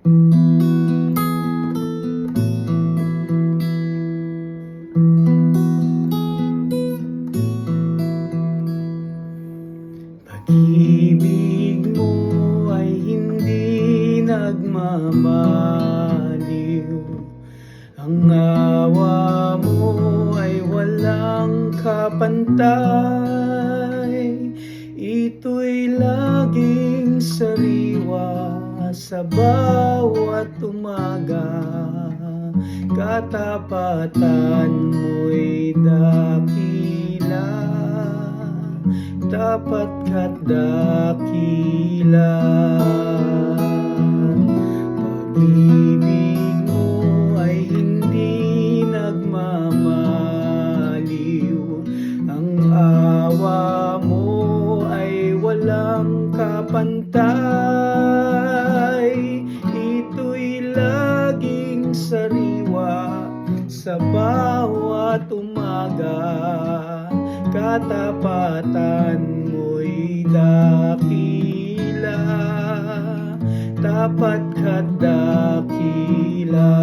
Pag-ibig mo ay hindi nagmamaliw. Ang awa mo ay walang kapantay. Ito'y laging sariwa sa bawat umaga. Katapatan mo'y dakila, dapat ka't dakila. Pag-ibig mo ay hindi nagmamaliw. Ang awa mo ay walang kapantay. Ito'y laging sariwa sa bawat umaga. Katapatan mo'y dakila, dapat ka't dakila.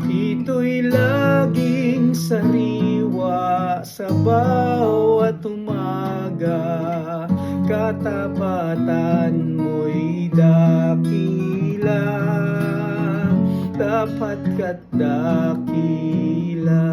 Ito'y laging sariwa sa bawat umaga. Katapatan mo'y dakila, dapat ka't dakila.